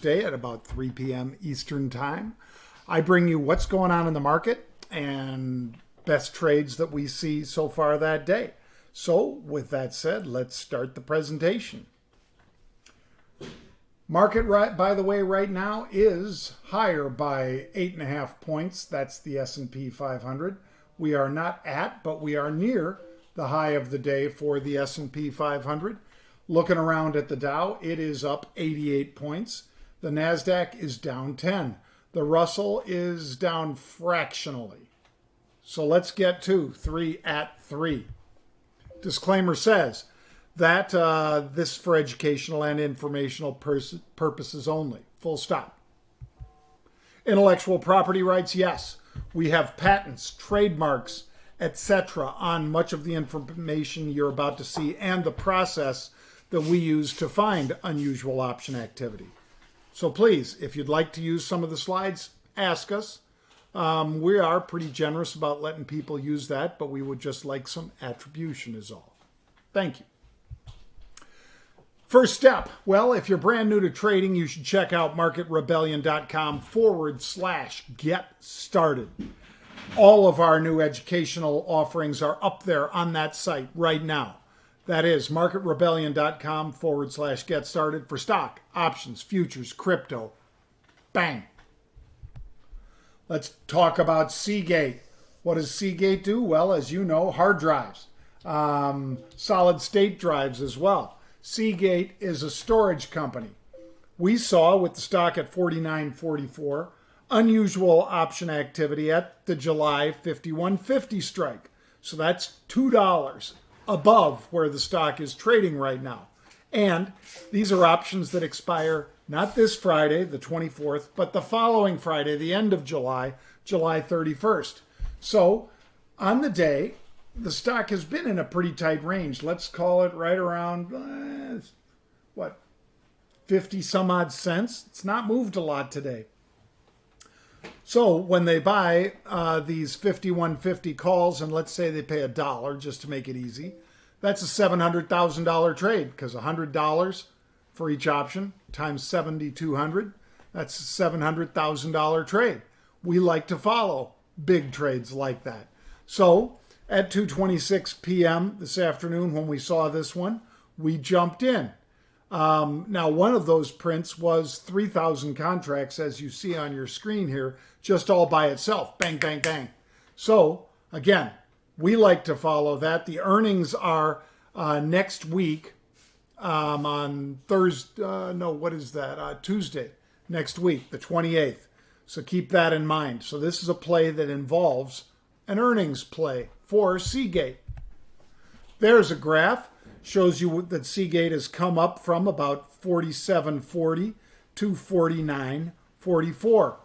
Day at about 3 p.m. Eastern Time. I bring you what's going on in the market and best trades that we see so far that day. So with that said, let's start the presentation. Market, by the way, right now is higher by 8.5 points. That's the S&P 500. We are not at, but we are near the high of the day for the S&P 500. Looking around at the Dow, it is up 88 points. The NASDAQ is down 10. The Russell is down fractionally. So let's get to 3 at 3. Disclaimer says that this for educational and informational purposes only. Full stop. Intellectual property rights, yes. We have patents, trademarks, etc. on much of the information you're about to see and the process that we use to find unusual option activity. So please, if you'd like to use some of the slides, ask us. We are pretty generous about letting people use that, but we would just like some attribution is all. Thank you. First step, well, if you're brand new to trading, you should check out marketrebellion.com/get started. All of our new educational offerings are up there on that site right now. That is marketrebellion.com/get started for stock, options, futures, crypto. Bang. Let's talk about Seagate. What does Seagate do? Well, as you know, hard drives, solid state drives as well. Seagate is a storage company. We saw with the stock at $49.44 unusual option activity at the July 51.50 strike. So that's $2 above where the stock is trading right now. And these are options that expire not this Friday, the 24th, but the following Friday, the end of July, July 31st. So on the day, the stock has been in a pretty tight range. Let's call it right around, 50 some odd cents. It's not moved a lot today. So when they buy these 51.50 calls, and let's say they pay $1 just to make it easy, that's a $700,000 trade because $100 for each option times 7,200, that's a $700,000 trade. We like to follow big trades like that. So at 2:26 p.m. this afternoon when we saw this one, we jumped in. Now, one of those prints was 3,000 contracts, as you see on your screen here, just all by itself. Bang, bang, bang. So, again, we like to follow that. The earnings are next week on Thursday, Tuesday next week, the 28th. So keep that in mind. So this is a play that involves an earnings play for Seagate. There's a graph. Shows you that Seagate has come up from about 47.40 to 49.44.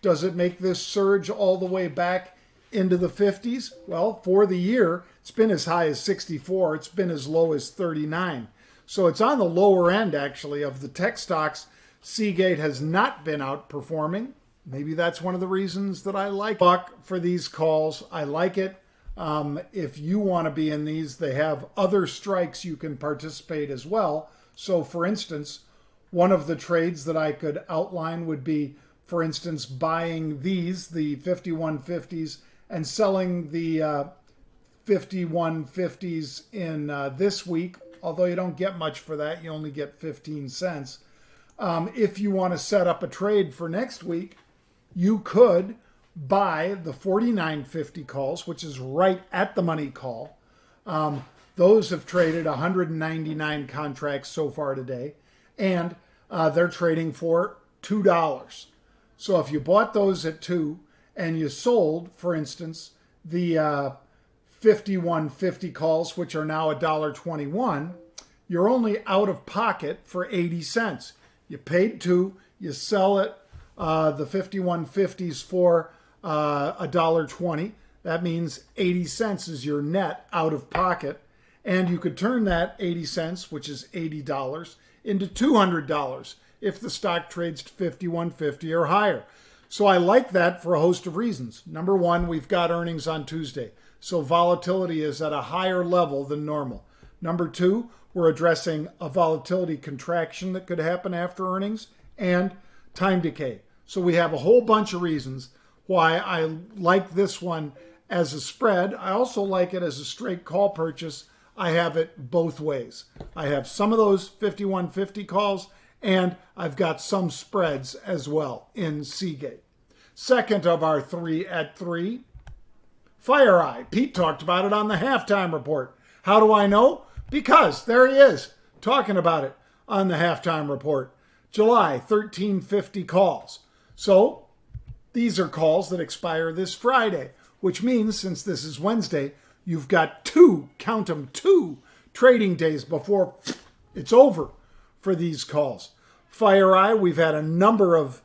Does it make this surge all the way back into the 50s? Well, for the year, it's been as high as 64. It's been as low as 39. So it's on the lower end, actually, of the tech stocks. Seagate has not been outperforming. Maybe that's one of the reasons that I like buck for these calls. I like it. If you want to be in these, they have other strikes you can participate as well. So for instance, one of the trades that I could outline would be, for instance, buying these, the 51.50s, and selling the 51.50s in this week, although you don't get much for that. You only get 15 cents. If you want to set up a trade for next week, you could buy the 49.50 calls, which is right at the money call. Those have traded 199 contracts so far today, and they're trading for $2. So if you bought those at $2 and you sold, for instance, the 51.50 calls, which are now $1.21, you're only out of pocket for 80 cents. You paid $2, you sell it, the 51.50s for $1.20. That means 80 cents is your net out of pocket. And you could turn that 80 cents, which is $80, into $200 if the stock trades to 51.50 or higher. So I like that for a host of reasons. Number one, we've got earnings on Tuesday. So volatility is at a higher level than normal. Number two, we're addressing a volatility contraction that could happen after earnings. and time decay. So we have a whole bunch of reasons why I like this one as a spread. I also like it as a straight call purchase. I have it both ways. I have some of those 5150 calls, and I've got some spreads as well in Seagate. Second of our 3 at 3, FEYE. Pete talked about it on the halftime report. How do I know? Because there he is talking about it on the halftime report. July 1350 calls. So these are calls that expire this Friday, which means since this is Wednesday, you've got two, count them, 2 trading days before it's over for these calls. FEYE, we've had a number of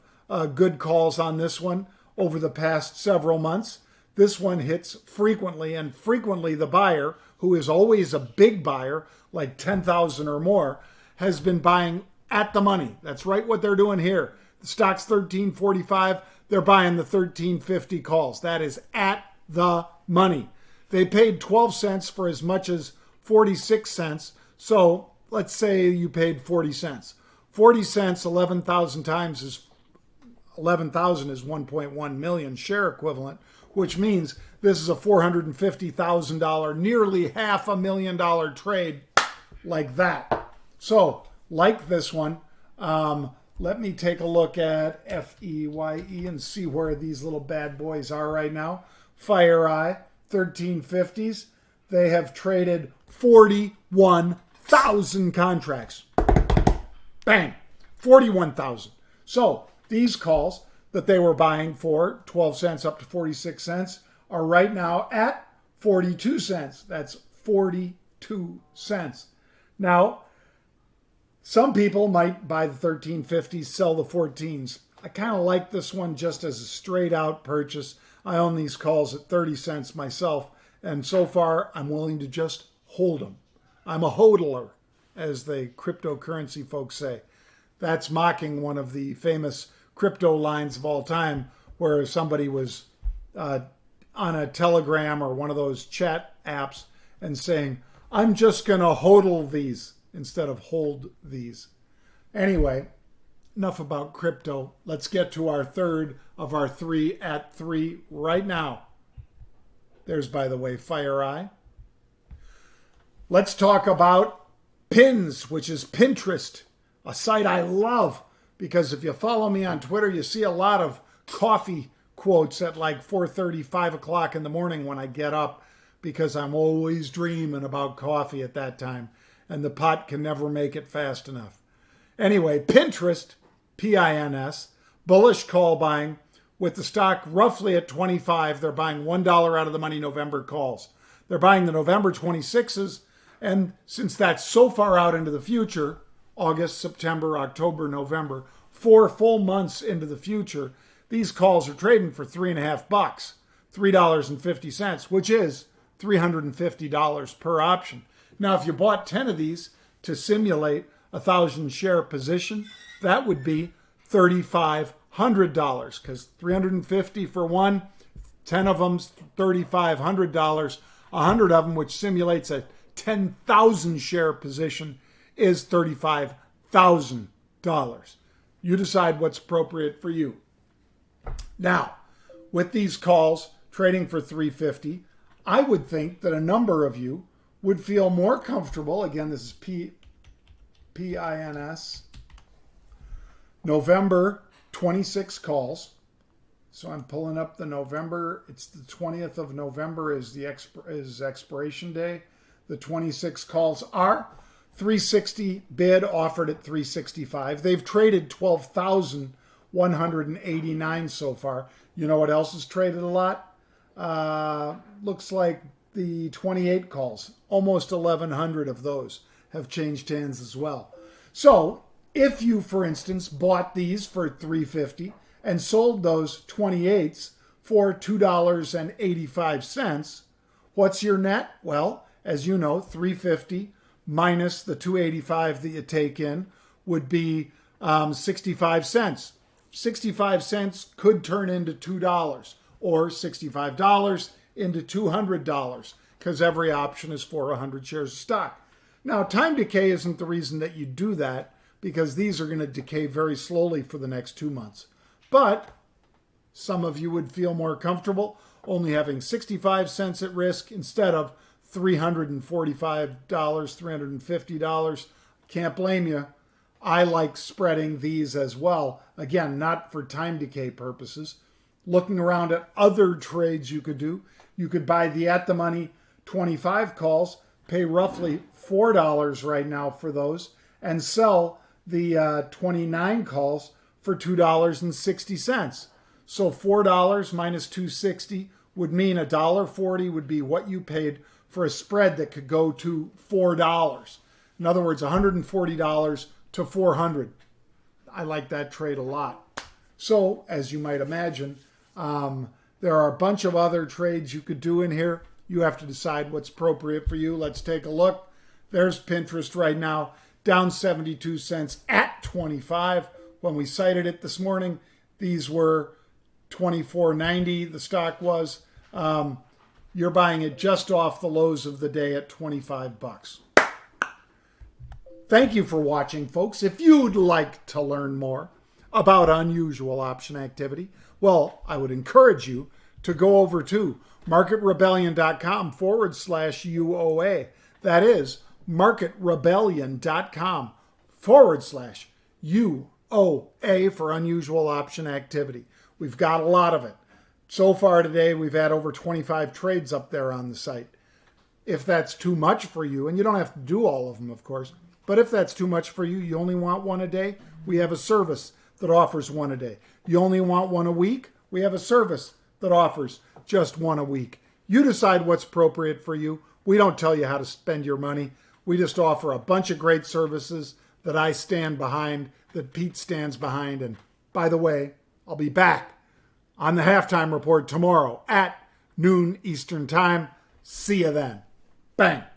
good calls on this one over the past several months. This one hits frequently, and frequently the buyer, who is always a big buyer, like 10,000 or more, has been buying at the money. That's right what they're doing here. The stock's 1345. They're buying the 1350 calls. That is at the money. They paid 12 cents for as much as 46 cents. So let's say you paid 40 cents. 40 cents 11,000 times is 11,000 is 1.1 million share equivalent, which means this is a $450,000, nearly $500,000 trade like that. So like this one, let me take a look at FEYE and see where these little bad boys are right now. FEYE 1350s, they have traded 41,000 contracts. Bang, 41,000. So these calls that they were buying for 12 cents up to 46 cents are right now at 42 cents. That's 42 cents. Now, some people might buy the 1350s, sell the 14s. I kind of like this one just as a straight out purchase. I own these calls at 30 cents myself, and so far I'm willing to just hold them. I'm a hodler, as the cryptocurrency folks say. That's mocking one of the famous crypto lines of all time, where somebody was on a Telegram or one of those chat apps and saying, I'm just going to hodl these instead of hold these. Anyway, enough about crypto. Let's get to our third of our 3 at 3 right now. There's, by the way, FEYE. Let's talk about Pins, which is Pinterest, a site I love because if you follow me on Twitter, you see a lot of coffee quotes at like 4:30, 5 o'clock in the morning when I get up, because I'm always dreaming about coffee at that time, and the pot can never make it fast enough. Anyway, Pinterest, P-I-N-S, bullish call buying with the stock roughly at 25. They're buying $1 out of the money November calls. They're buying the November 26s, and since that's so far out into the future, August, September, October, November, 4 full months into the future, these calls are trading for $3.50, $3.50, which is $350 per option. Now, if you bought 10 of these to simulate a 1,000 share position, that would be $3,500, because $350 for one, 10 of them's $3,500. 100 of them, which simulates a 10,000 share position, is $35,000. You decide what's appropriate for you. Now, with these calls trading for $350, I would think that a number of you would feel more comfortable. Again, this is P-I-N-S. November 26 calls. So I'm pulling up the November. It's the 20th of November is the expiration day. The 26 calls are $360 bid, offered at $365. They've traded 12,189 so far. You know what else has traded a lot? Looks like the 28 calls. Almost 1,100 of those have changed hands as well. So if you, for instance, bought these for $350 and sold those 28s for $2.85, what's your net? Well, as you know, $350 minus the $2.85 that you take in would be 65 cents. 65 cents could turn into $2, or $65 into $200, because every option is for 100 shares of stock. Now, time decay isn't the reason that you do that, because these are going to decay very slowly for the next 2 months. But some of you would feel more comfortable only having 65 cents at risk instead of $345, $350. Can't blame you. I like spreading these as well. Again, not for time decay purposes. Looking around at other trades you could do, you could buy the at the money 25 calls, pay roughly $4 right now for those, and sell the 29 calls for $2.60. So $4 minus $2.60 would mean $1.40 would be what you paid for a spread that could go to $4. In other words, $140 to $400. I like that trade a lot. So, as you might imagine, there are a bunch of other trades you could do in here. You have to decide what's appropriate for you. Let's take a look. There's Pinterest right now, down 72 cents at 25. When we cited it this morning, these were $24.90, the stock was. You're buying it just off the lows of the day at 25 bucks. Thank you for watching, folks. If you'd like to learn more about unusual option activity, well, I would encourage you to go over to marketrebellion.com/UOA. That is marketrebellion.com/UOA for unusual option activity. We've got a lot of it. So far today, we've had over 25 trades up there on the site. If that's too much for you, and you don't have to do all of them, of course, but if that's too much for you, you only want one a day, we have a service that offers one a day. You only want one a week, we have a service that offers just one a week. You decide what's appropriate for you. We don't tell you how to spend your money. We just offer a bunch of great services that I stand behind, that Pete stands behind. And by the way, I'll be back on the halftime report tomorrow at noon Eastern time. See you then. Bang.